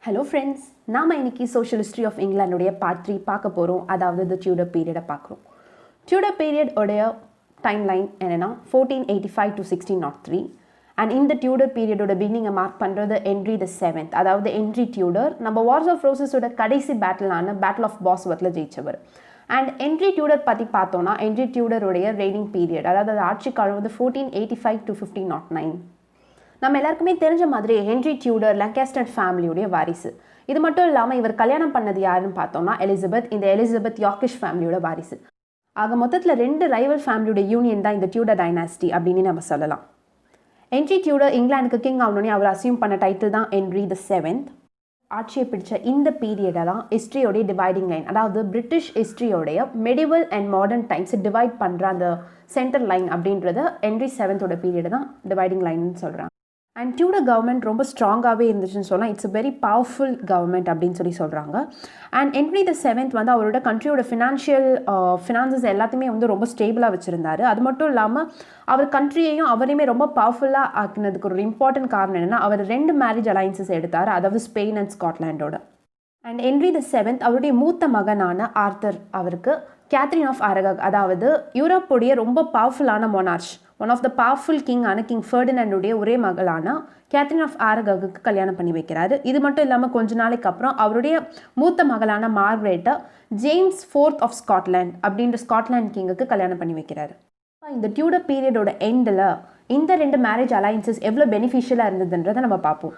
Hello friends, நாம் இன்னைக்கு social history of இங்கிலாண்டுடைய பார்ட் 3 பார்க்க போகிறோம். அதாவது த டியூடர் பீரியடை பார்க்குறோம். டியூடர் பீரியட் உடைய டைம் லைன் என்னென்னா 1485 to 1603. அண்ட் இந்த டியூடர் பீரியடோட பிகினிங்கை மார்க் பண்ணுறது ஹென்ரி த 7th, அதாவது ஹென்ரி டியூடர். நம்ம வார்ஸ் ஆஃப் ரோசஸோட கடைசி பேட்டிலான பேட்டில் ஆஃப் பாஸ்வர்த்தில் ஜெயிச்சவர். அண்ட் ஹென்ரி டியூடர் பற்றி பார்த்தோன்னா ஹென்ரி டியூடருடைய ரெய்னிங் பீரியட், அதாவது ஆட்சி காலம் வந்து 1485 to 1509. நம்ம எல்லாருக்குமே தெரிஞ்ச மாதிரி ஹென்ரி டியூடர் லங்காஸ்டர் ஃபேமிலியுடைய வாரிசு. இது மட்டும் இல்லாமல் இவர் கல்யாணம் பண்ணது யாருன்னு பார்த்தோம்னா எலிசபெத். இந்த எலிசபெத் யார்க்கிஷ் ஃபேமிலியோட வாரிசு. ஆக மொத்தத்தில் 2 ரைவல் ஃபேமிலியோட யூனியன் தான் இந்த டியூடர் டைனாஸ்டி அப்படின்னு நம்ம சொல்லலாம். ஹென்ரி டியூடர் இங்கிலாந்துக்கு கிங் ஆகணுன்னே அவர் அசியூம் பண்ண டைட்டில் தான் ஹென்ரி த 7th. ஆட்சியை பிடிச்ச இந்த பீரியடை தான் ஹிஸ்ட்ரியோடைய டிவைடிங் லைன், அதாவது பிரிட்டிஷ் ஹிஸ்ட்ரியோடைய மெடிவல் அண்ட் மாடர்ன் டைம்ஸை டிவைட் பண்ணுற அந்த சென்டர் லைன் அப்படின்றத ஹென்ரி 7th பீரியடை தான் டிவைடிங் லைன்னு சொல்கிறாங்க. அண்ட் டியூடர் கவர்மெண்ட் ரொம்ப ஸ்ட்ராங்காகவே இருந்துச்சுன்னு சொல்லலாம். இட்ஸ் வெரி பவர்ஃபுல் கவர்மெண்ட் அப்படின்னு சொல்கிறாங்க. அண்ட் ஹென்ரி த 7th வந்து அவரோட கண்ட்ரியோட ஃபினான்சஸ் எல்லாத்தையுமே வந்து ரொம்ப ஸ்டேபிளாக வச்சுருந்தாரு. அது மட்டும் இல்லாமல் அவர் கண்ட்ரியையும் அவரையுமே ரொம்ப பவர்ஃபுல்லாக ஆக்கினதுக்கு ஒரு இம்பார்ட்டன்ட் காரணம் என்னென்னா அவர் 2 மேரேஜ் அலைன்சஸ் எடுத்தார், அதாவது ஸ்பெயின் அண்ட் ஸ்காட்லாண்டோட. அண்ட் ஹென்ரி த 7th அவருடைய மூத்த மகனான ஆர்த்தர் அவருக்கு கேத்ரின் ஆஃப் அரகாக், அதாவது யூரோப்புடைய ரொம்ப பவர்ஃபுல்லான monarch, one of the powerful கிங்கான கிங் ஃபெர்டினண்டுடைய ஒரே மகளான கேத்ரின் ஆஃப் அரகாக்கு கல்யாணம் பண்ணி வைக்கிறாரு. இது மட்டும் இல்லாமல் கொஞ்ச நாளைக்கு அப்புறம் அவருடைய மூத்த மகளான மார்க்ரெட்டை ஜேம்ஸ் 4th ஆஃப் ஸ்காட்லாண்ட் அப்படின்ற ஸ்காட்லாண்ட் கிங்குக்கு கல்யாணம் பண்ணி வைக்கிறாரு. இந்த டியூடர் பீரியடோட எண்டில் இந்த 2 மேரேஜ் அலைன்சஸ் எவ்வளோ பெனிஃபிஷியலாக இருந்ததுன்றதை நம்ம பார்ப்போம்.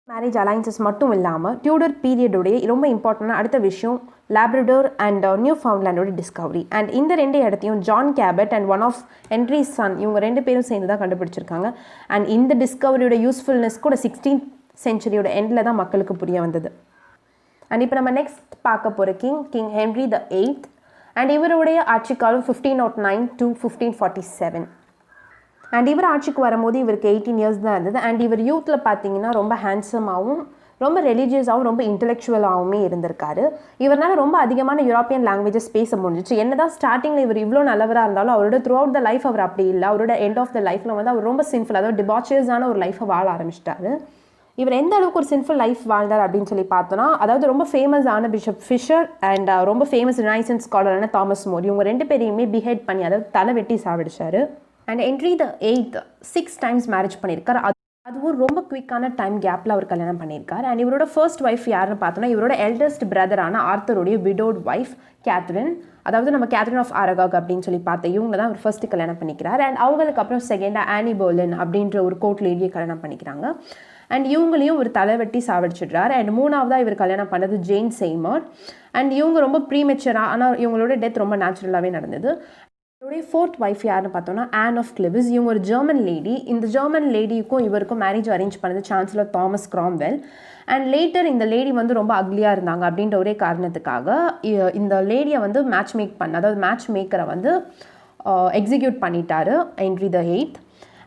மேரேஜ் அலைன்சஸ் மட்டும் இல்லாமல் டியூடர் பீரியடோடைய ரொம்ப இம்பார்ட்டண்டான அடுத்த விஷயம் லேப்ரடோர் அண்ட் நியூ ஃபவுண்ட்லேண்டோட டிஸ்கவரி. அண்ட் இந்த 2 இடத்தையும் John Cabot and one of Henry's son, இவங்க 2 பேரும் சேர்ந்து தான் கண்டுபிடிச்சிருக்காங்க. அண்ட் இந்த டிஸ்கவரியோட யூஸ்ஃபுல்னஸ் கூட 16th centuryயோட எண்டில் தான் மக்களுக்கு புரிய வந்தது. அண்ட் இப்போ நம்ம நெக்ஸ்ட் பார்க்க போகிற king Henry the 8th. And இவருடைய ஆட்சி காலம் 1509 to 1547. அண்ட் இவர் ஆட்சிக்கு வரும்போது இவருக்கு 18 years தான் இருந்தது. அண்ட் இவர் யூத்தில் பார்த்தீங்கன்னா ரொம்ப ஹேண்ட்ஸமாகவும் ரொம்ப ரிலீஜியஸாகவும் ரொம்ப இன்டெலெக்சுவலாகவுமே இருந்திருக்காரு. இவரால் ரொம்ப அதிகமான யூரோப்பியன் லாங்குவேஜஸ் பேச முடிஞ்சிச்சு. என்ன தான் ஸ்டார்டிங்கில் இவர் இவ்வளோ நல்லவராக இருந்தாலும் அவரோட த்ரூ அவுட் த லைஃப் அவர் அப்படி இல்லை. அவரோட எண்ட் ஆஃப் த லைஃப்பில் வந்து அவர் ரொம்ப சின்ஃபுல், அதாவது டிபாச்சர்ஸான ஒரு லைஃப்பை வாழ ஆரம்பிச்சிட்டாரு. இவர் எந்த அளவுக்கு ஒரு சின்ஃபுல் லைஃப் வாழ்ந்தார் அப்படின்னு சொல்லி பார்த்தோன்னா, அதாவது ரொம்ப ஃபேமஸான பிஷப் ஃபிஷர் அண்ட் ரொம்ப ஃபேமஸ் ரினைசன்ஸ் ஸ்காலரான தாமஸ் மோர், இவங்க 2 பேரையுமே பிஹேட் பண்ணி, அதாவது தலை வெட்டி சாவிடிச்சாரு. And Henry the 8th 6 times marriage பண்ணியிருக்கார். அதுவும் ரொம்ப குவிக்கான டைம் கேப்பில் அவர் கல்யாணம் பண்ணியிருக்கார். அண்ட் இவரோட ஃபர்ஸ்ட் ஒய்ஃப் யாருன்னு பார்த்தோன்னா இவரோட எல்டஸ்ட் பிரதரான ஆர்த்தருடைய விடோட் ஒய்ஃப் கேத்ரின், அதாவது நம்ம கேத்ரின் ஆஃப் அரகாக் அப்படின்னு சொல்லி பார்த்தேன். இவங்க தான் அவர் ஃபர்ஸ்ட் கல்யாணம் பண்ணிக்கிறார். அண்ட் அவங்களுக்கு அப்புறம் செகண்டாக ஆனி போலின் அப்படின்ற ஒரு கோர்ட் லேடியை கல்யாணம் பண்ணிக்கிறாங்க. அண்ட் இவங்களையும் ஒரு தலைவெட்டி சாவடிச்சிடுறாரு. அண்ட் 3ஆவதாக இவர் கல்யாணம் பண்ணது ஜேன் செய்மர். அண்ட் இவங்க ரொம்ப ப்ரீமெச்சராக, ஆனால் இவங்களோட டெத் ரொம்ப நேச்சுரலாகவே நடந்தது. இவருடைய 4th ஒய்ஃப் யாருன்னு பார்த்தோன்னா ஆன் ஆஃப் கிளிவிஸ். இவங்க ஒரு ஜெர்மன் லேடி. இந்த ஜெர்மன் லேடிக்கும் இவருக்கும் மேரேஜ் அரேஞ்ச் பண்ணது chancellor Thomas Cromwell. And later இந்த லேடி வந்து ரொம்ப அக்லியாக இருந்தாங்க அப்படின்ற ஒரே காரணத்துக்காக இந்த லேடியை வந்து மேட்ச் மேக் பண்ண, அதாவது மேட்ச் மேக்கரை வந்து எக்ஸிக்யூட் பண்ணிட்டாரு Henry the 8th.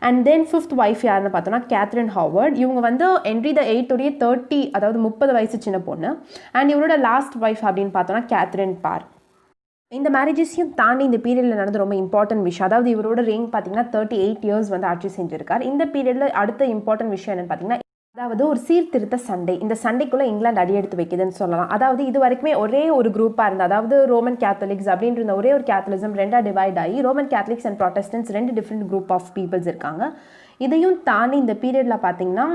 And then 5th wife யாருன்னு பார்த்தோன்னா கேத்ரின் ஹாவர்ட். இவங்க வந்து ஹென்ரி த 8th 30, அதாவது 30 வயசு சின்ன பொண்ணு. அண்ட் இவரோட லாஸ்ட் ஒய்ஃப் அப்படின்னு பார்த்தோன்னா கேத்ரின் பார். இந்த மேரேஜஸையும் தாண்டி இந்த பீரியடில் நடந்த ரொம்ப இம்பார்ட்டன்ட் விஷயம், அதாவது இவரோட ரெயின் பார்த்தீங்கன்னா 38 years வந்து ஆட்சி செஞ்சிருக்கார். இந்த பீரியடில் அடுத்த இம்பார்ட்டன்ட் விஷயம் என்னென்னு பார்த்தீங்கன்னா, அதாவது ஒரு சீர்திருத்த சண்டை. இந்த சண்டைக்குள்ளே இங்கிலாந்து அடியெடுத்து வைக்குதுன்னு சொல்லலாம். அதாவது இது வரைக்குமே ஒரே ஒரு குரூப்பாக இருந்தது, அதாவது ரோமன் கேத்தலிக்ஸ் அப்படின்ற இந்த ஒரே ஒரு கேத்தலிசம் 2ஆக டிவைட் ஆகி Roman Catholics and Protestants 2 different group of peoples இருக்காங்க. இதையும் தாண்டி இந்த பீரியடில் பார்த்தீங்கன்னா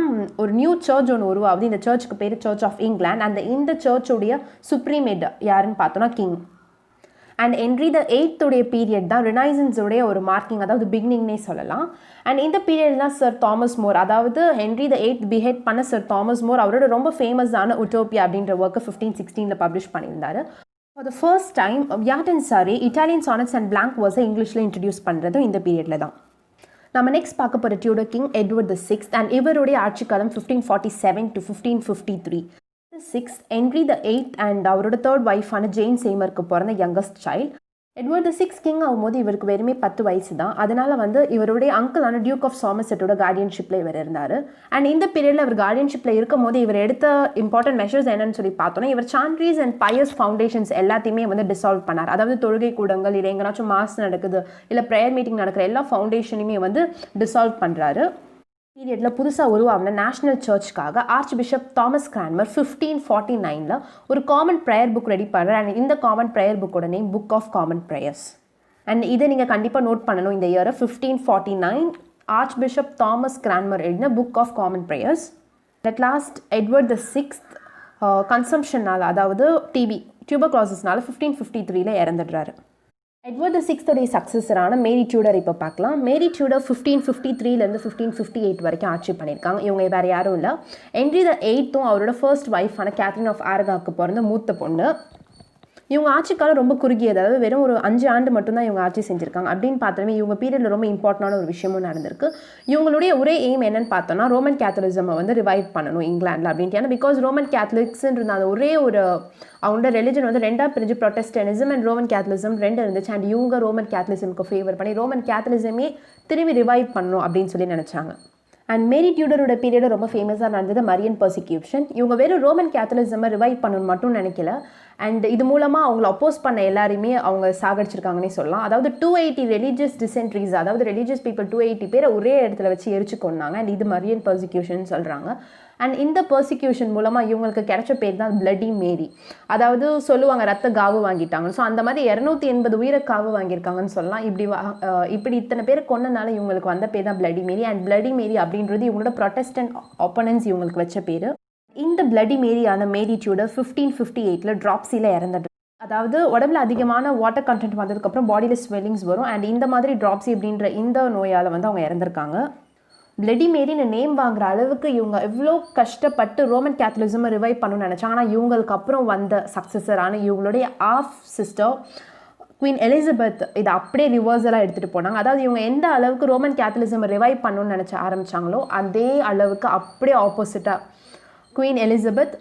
ஒரு நியூ சர்ச் ஒன்று உருவாகுது. இந்த சர்ச்சுக்கு பேர் சர்ச் ஆஃப் இங்கிலாந்து. இந்த சர்ச்சுடைய சுப்ரீமேட் யாருன்னு பார்த்தோன்னா king. And Henry the 8th period தான் ரினைசன்ஸோடைய ஒரு மார்க்கிங், அதாவது பிகினிங்னே சொல்லலாம். அண்ட் இந்த பீரியட் தான் சர் தாமஸ் மோர், அதாவது ஹென்ரி த 8th பிஹேட் பண்ண சர் தாமஸ் மோர் அவரோட ரொம்ப ஃபேமஸான உட்டோப்பியா அப்படின்ற ஒர்க்கை 1516 பப்ளிஷ் பண்ணியிருந்தார். ஃபார் த ஃபர்ஸ்ட் டைம் வியாட்டன் sorry Italian sonnets and blank வேர்ஸை இங்கிலீஷில் இன்ட்ரடியூஸ் பண்ணுறதும் இந்த பீரியடில் தான். நம்ம நெக்ஸ்ட் பார்க்க போகிற Tudor king Edward the 6th. And இவருடைய ஆட்சி காலம் 1547 to 1553. 6th Henry the 8th and அவரோட 3rd ஒய்ஃபான ஜேன் செய்மருக்கு பிறந்த யங்கஸ்ட் சைல்டு. எட்வர்ட் த 6th கிங் ஆகும்போது இவருக்கு வெறுமே 10 வயசு தான். அதனால் வந்து இவருடைய அங்கிளான டியூக் ஆஃப் சாமர்செட்டோட கார்டியன்ஷிப்பில் இவர் இருந்தார். அண்ட் இந்த பீரியடில் இவர் கார்டியன்ஷிப்பில் இருக்கும் போது இவர் எடுத்த இம்பார்ட்டன்ட் மெஷர்ஸ் என்னன்னு சொல்லி பார்த்தோன்னா, இவர் சான்ட்ரீஸ் அண்ட் பயஸ் ஃபவுண்டேஷன்ஸ் எல்லாத்தையுமே வந்து டிசால்வ் பண்ணார். அதாவது தொழுகை கூடங்கள், இல்லை எங்கேனாச்சும் மாஸ் நடக்குது, இல்லை ப்ரேயர் மீட்டிங் நடக்கிற எல்லா ஃபவுண்டேஷனையுமே வந்து டிசால்வ் பண்ணுறாரு. பீரியடில் புதுசாக உருவான நேஷனல் சர்ச்சுக்காக ஆர்ச் பிஷப் தாமஸ் கிரான்மர் 1549 ஒரு காமன் ப்ரேயர் புக் ரெடி பண்ணுறார். அண்ட் இந்த காமன் ப்ரேயர் புக்கோட name book of common prayers. And இதை நீங்கள் கண்டிப்பாக நோட் பண்ணணும். இந்த இயரை 1549 ஆர்ச் பிஷப் தாமஸ் கிரான்மர் எழுதின book of common prayers. At last Edward the sixth கன்சம்ஷனால், அதாவது டியூபர்குலோசிஸ்னால 1553 இறந்துடுறாரு. எட்வர்ட் த சிக்ஸ்த்துடைய சக்ஸஸரான மேரி டியூடர் இப்போ பார்க்கலாம். மேரி டியூடர் 1553 1558 வரைக்கும் ஆட்சி பண்ணியிருக்காங்க. இவங்க வேறு யாரும் இல்லை, ஹென்றி த எய்த்தும் அவரோட ஃபர்ஸ்ட் ஒய்ஃபான கேத்ரின் ஆஃப் ஆரகாவுக்கு பிறந்த மூத்த பொண்ணு. இவங்க ஆட்சி காலம் ரொம்ப குறுகியது, அதாவது வெறும் ஒரு 5 ஆண்டு மட்டும்தான் இவங்க ஆட்சி செஞ்சுருக்காங்க. அப்படின்னு பார்த்தோமே இவங்க பீரியடில் ரொம்ப இம்பார்ட்டண்டான ஒரு விஷயமும் நடந்திருக்கு. இவங்களுடைய ஒரே எய்ம் என்னன்னு பார்த்தோன்னா ரோமன் கேத்தலிசமை வந்து ரிவைவ் பண்ணணும் இங்கிலாண்டில் அப்படின்ட்டு. ஏன்னா பிகாஸ் ரோமன் கேத்தலிக்ஸ்ன்ற அந்த ஒரே ஒரு அவங்களோட ரிலிஜன் வந்து 2ஆக பிரிஞ்சு ப்ரொட்டஸ்டனிசம் அண்ட் ரோமன் கேத்தலிசம் 2 இருந்துச்சு. அண்ட் இவங்க ரோமன் கேத்தலிசமுக்கு ஃபேவர் பண்ணி ரோமன் கேத்தலிசமே திரும்பி ரிவைவ் பண்ணணும் அப்படின்னு சொல்லி நினச்சாங்க. அண்ட் மேரி டியூடரோட பீரியட் ரொம்ப ஃபேமஸாக நடந்தது மரியன் பர்சிக்யூஷன். இவங்க வெறும் ரோமன் கேத்தலிசமை ரிவைவ் பண்ணணும் மட்டும் நினைக்கல, அண்ட் இது மூலமாக அவங்கள அப்போஸ் பண்ண எல்லாருமே அவங்க சாகடிச்சிருக்காங்கன்னே சொல்லலாம். அதாவது 280 ரிலீஜியஸ் டிசென்ட்ரிஸ், அதாவது ரிலீஜியஸ் பீப்புள் 280 பேரை ஒரே இடத்துல வச்சு எரிச்சு கொண்டாங்க. அண்ட் இது மரியன் பர்சிக்யூஷன் சொல்கிறாங்க. அண்ட் இந்த பர்சிக்யூஷன் மூலமாக இவங்களுக்கு கிடைச்ச பேர் தான் பிளடி மேரி. அதாவது சொல்லுவாங்க ரத்த காவு வாங்கிட்டாங்க. ஸோ அந்த மாதிரி 280 உயிரை காவு வாங்கியிருக்காங்கன்னு சொல்லலாம். இப்படி இத்தனை பேர் கொன்னனால இவங்களுக்கு வந்த பேர் தான் bloody Mary. And bloody Mary அப்படின்றது இவங்களோட ப்ரொட்டஸ்டன்ட் ஆப்போனன்ஸ் இவங்களுக்கு வச்ச பேர். இந்த பிளடி மேரியான மேரி டியூடர் 1558 ட்ராப்ஸியில் இறந்துட்டு, அதாவது உடம்புல அதிகமான வாட்டர் கண்டென்ட் வந்ததுக்கப்புறம் பாடியில் ஸ்வெல்லிங்ஸ் வரும். அண்ட் இந்த மாதிரி ட்ராப்ஸி அப்படின்ற இந்த நோயால் வந்து அவங்க இறந்துருக்காங்க. பிளடி மேரின்னு நேம் வாங்குற அளவுக்கு இவங்க எவ்வளோ கஷ்டப்பட்டு ரோமன் கேத்தலிசமை ரிவைவ் பண்ணணும்னு நினச்சாங்க. ஆனால் இவங்களுக்கு அப்புறம் வந்த சக்ஸஸரான இவங்களுடைய ஆஃப் சிஸ்டர் குவீன் எலிசபெத் இதை அப்படியே ரிவர்சலாக எடுத்துகிட்டு போனாங்க. அதாவது இவங்க எந்த அளவுக்கு ரோமன் கேத்தலிசமை ரிவைவ் பண்ணணும்னு நினச்ச ஆரம்பித்தாங்களோ அதே அளவுக்கு அப்படியே ஆப்போசிட்டாக குவீன் எலிசபெத்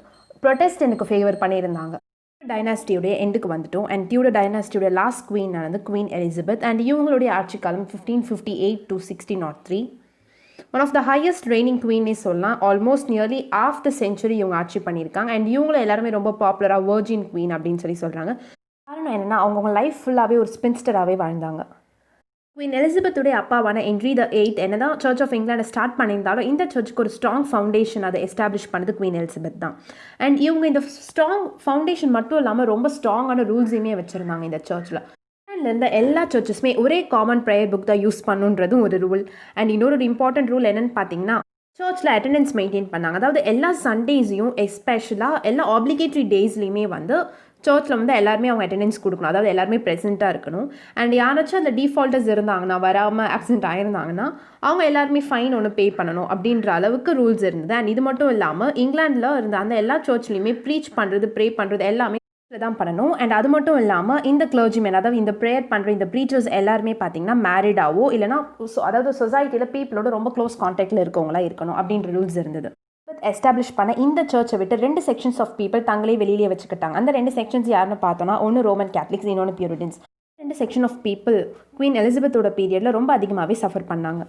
ப்ரொட்டஸ்டன்ட்டுக்கு ஃபேவர் பண்ணியிருந்தாங்க. டைனாஸ்டியோடைய எண்டுக்கு வந்துட்டோம். அண்ட் டியூடர் டைனாஸ்டியோடைய லாஸ்ட் குவீன் ஆனது குவீன் எலிசபெத். அண்ட் இவங்களுடைய ஆட்சி காலம் 1558 to 1603. One of the highest reigning குவீன்னே சொல்லலாம். Almost nearly of the century இவங்க ஆட்சி பண்ணியிருக்காங்க. அண்ட் இவங்களும் எல்லாருமே ரொம்ப பாப்புலராக வர்ஜின் குவீன் அப்படின்னு சொல்லி சொல்கிறாங்க. காரணம் என்னென்னா அவங்கவுங்க லைஃப் ஃபுல்லாகவே ஒரு ஸ்பின்ஸ்டராகவே வாழ்ந்தாங்க. குவீன் எலிசபெத்துடைய அப்பாவான ஹென்றி த எய்த் என்னதான் சர்ச் ஆஃப் இங்கிலாண்டை ஸ்டார்ட் பண்ணியிருந்தாலும் இந்த சர்ச்சுக்கு ஒரு ஸ்ட்ராங் ஃபவுண்டேஷன் அதை எஸ்டாப்ளிஷ் பண்ணது குவீன் எலிசபெத் தான். அண்ட் இவங்க இந்த ஸ்ட்ராங் ஃபவுண்டேஷன் மட்டும் இல்லாமல் ரொம்ப ஸ்ட்ராங்கான ரூல்ஸையுமே வச்சுருந்தாங்க இந்த சர்ச்சில். இருந்த எல்லா சர்ச்சஸுமே ஒரே காமன் ப்ரேயர் புக் தான் யூஸ் பண்ணுன்றதும் ஒரு ரூல். அண்ட் இன்னொரு இம்பார்ட்டன்ட் ரூல் என்னென்னு பார்த்தீங்கன்னா சர்ச்சில் அட்டெண்டன்ஸ் மெயின்டைன் பண்ணாங்க. அதாவது எல்லா சண்டேஸையும் எஸ்பெஷலாக எல்லா ஆப்ளிகேட்டரி டேஸ்லையுமே வந்து சர்ச்சில் வந்து எல்லாருமே அவங்க அட்டெண்டன்ஸ் கொடுக்கணும். அதாவது எல்லாருமே ப்ரெசென்ட்டாக இருக்கணும். அண்ட் யாராச்சும் அந்த டிஃபால்ட்டர்ஸ் இருந்தாங்கன்னா, வராமல் ஆப்சென்ட் ஆகிருந்தாங்கன்னா அவங்க எல்லாருமே ஃபைன் ஒன்று பே பண்ணணும் அப்படின்ற அளவுக்கு ரூல்ஸ் இருந்தது. அண்ட் இது மட்டும் இல்லாமல் இங்கிலாண்டில் இருந்த அந்த எல்லா சர்ச்லையுமே ப்ரீச் பண்ணுறது ப்ரே பண்ணுறது எல்லாமே தான் பண்ணணும். அண்ட் அது மட்டும் இல்லாமல் இந்த கிளர்ஜிமேன், அதாவது இந்த ப்ரேயர் பண்ணுற இந்த ப்ரீச்சர்ஸ் எல்லாருமே பார்த்தீங்கன்னா மேரிடாவோ இல்லைனா அதாவது சொசைட்டியில் பீப்புளோட ரொம்ப க்ளோஸ் கான்டாக்டில் இருக்கவங்களா இருக்கணும் அப்படின்ற ரூல்ஸ் இருந்தது. எஸ்டாப்ளிஷ் பண்ண இந்த சர்ச்சை விட்டு 2 செக்ஷன்ஸ் ஆஃப் பீப்புள் தங்களே வெளியிலே வச்சுக்கிட்டாங்க. அந்த 2 செக்ஷன்ஸ் யாருன்னு பார்த்தோன்னா ஒன்று ரோமன் கேத்தலிக்ஸ், இன்னொன்று Puritans. 2 section of people queen எலிசபெத்தோட பீரியடில் ரொம்ப அதிகமாகவே சஃபர் பண்ணாங்க.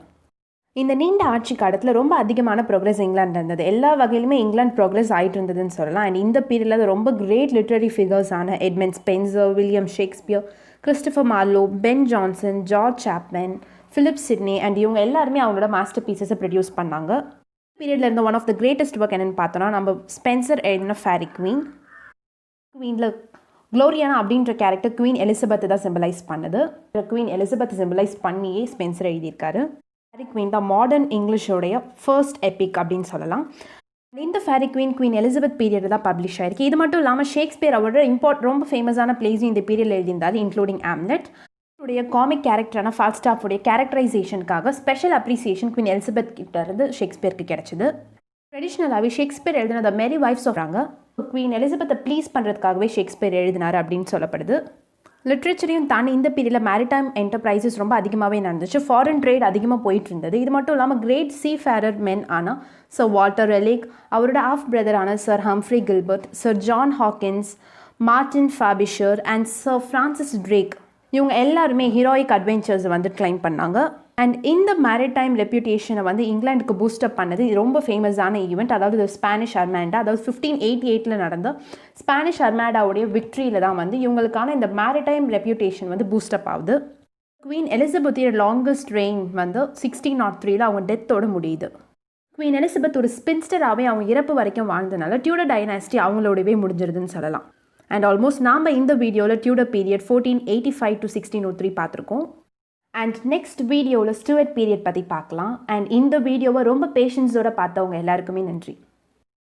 இந்த நீண்ட ஆட்சி காலத்தில் ரொம்ப அதிகமான ப்ரோக்ரஸ் இங்கிலாந்து இருந்தது. எல்லா வகையிலுமே இங்கிலாந்து ப்ரோக்ரஸ் ஆகிட்டு இருந்ததுன்னு சொல்லலாம். அண்ட் இந்த பீரியடில் ரொம்ப கிரேட் லிட்ரரி ஃபிகர்ஸான Edmund Spenser, William Shakespeare, Christopher Marlowe, Ben Jonson, George Chapman, Philip Sidney and இவங்க எல்லாருமே அவங்களோட மாஸ்டர் பீசஸை ப்ரொடியூஸ் பண்ணாங்க. பீரியடில் இருந்த one of the greatest work என்னென்னு பார்த்தோன்னா நம்ம ஸ்பென்சர் எழுதின ஃபேரி குவீன். குவீனில் க்ளோரியானா அப்படின்ற கேரக்டர் குவீன் எலிசபெத் தான் சிம்பிளைஸ் பண்ணுது. குவீன் எலிசபெத் சிம்பிளைஸ் பண்ணியே ஸ்பென்சர் எழுதியிருக்காரு. ஃபேரி குவீன் தான் மாடர்ன் இங்கிலீஷோடைய ஃபர்ஸ்ட் எபிக் அப்படின்னு சொல்லலாம். இந்த ஃபேரி குவீன் எலிசபெத் பீரியட் தான் பப்ளிஷ் ஆயிருக்கு. இது மட்டும் இல்லாமல் ஷேக்ஸ்பியர் அவரோட ரொம்ப ஃபேமஸான பிளேஸும் இந்த பீரியடில் எழுதியிருந்தாரு, இன்க்ளூடிங் ஆம்லெட். உடைய காமிக் கேரக்டரான ஃபால்ஸ்டாஃபுடைய கேரக்டரைசேஷனுக்காக ஸ்பெஷல் அப்ரிசியேஷன் குவீன் எலிசபெத் கிட்ட இருந்து ஷேக்ஸ்பியருக்கு கிடைச்சிது. ட்ரெடிஷ்னலாகவே ஷேக்ஸ்பியர் எழுதின the merry wives of queen எலிசபெத்தை ப்ளீஸ் பண்ணுறதுக்காகவே ஷேக்ஸ்பியர் எழுதினார் அப்படின்னு சொல்லப்படுது. லிட்ரேச்சரையும் தாண்டி இந்த பீரியடில் மேரிடைம் என்டர்பிரைசஸ் ரொம்ப அதிகமாகவே நடந்துச்சு. ஃபாரின் ட்ரேட் அதிகமாக போயிட்டு இருந்தது. இது மட்டும் இல்லாமல் கிரேட் சீஃபேரர் மென் ஆனால் சர் வால்டர் ரெலிக், அவரோட ஆஃப் பிரதரான sir Humphrey Gilbert, sir John Hawkins, Martin Frobisher and sir Francis Drake இவங்க எல்லாருமே ஹீரோயிக் அட்வென்ச்சர்ஸ் வந்து கிளைம் பண்ணாங்க. அண்ட் இந்த மேரிடைம் ரெப்யூட்டேஷனை வந்து இங்கிலாந்துக்கு பூஸ்டப் பண்ணது ரொம்ப ஃபேமஸான ஈவெண்ட், அதாவது ஸ்பானிஷ் அர்மாண்டா. அதாவது 1588 நடந்த ஸ்பானிஷ் அர்மாடாவுடைய விக்ட்ரியில் தான் வந்து இவங்களுக்கான இந்த மேரிடைம் ரெப்யூட்டேஷன் வந்து பூஸ்டப் ஆகுது. குவீன் எலிசபெத்தோட லாங்கஸ்ட் ரெயின் வந்து 1603 அவங்க டெத்தோடு முடியுது. குவீன் எலிசபெத் ஒரு ஸ்பின்ஸ்டராகவே அவங்க இறப்பு வரைக்கும் வாழ்ந்தனால டியூடர் டைனாஸ்டி அவங்களோடவே முடிஞ்சிருதுன்னு சொல்லலாம். அண்ட் ஆல்மோஸ்ட் நாம் இந்த வீடியோவில் டியூடர் பீரியட் 1485 to 1603 பார்த்துருக்கோம். அண்ட் நெக்ஸ்ட் வீடியோவில் ஸ்டூவர்ட் பீரியட் பற்றி பார்க்கலாம். அண்ட் இந்த வீடியோவை ரொம்ப பேஷன்ஸோடு பார்த்தவங்க எல்லாருக்குமே நன்றி.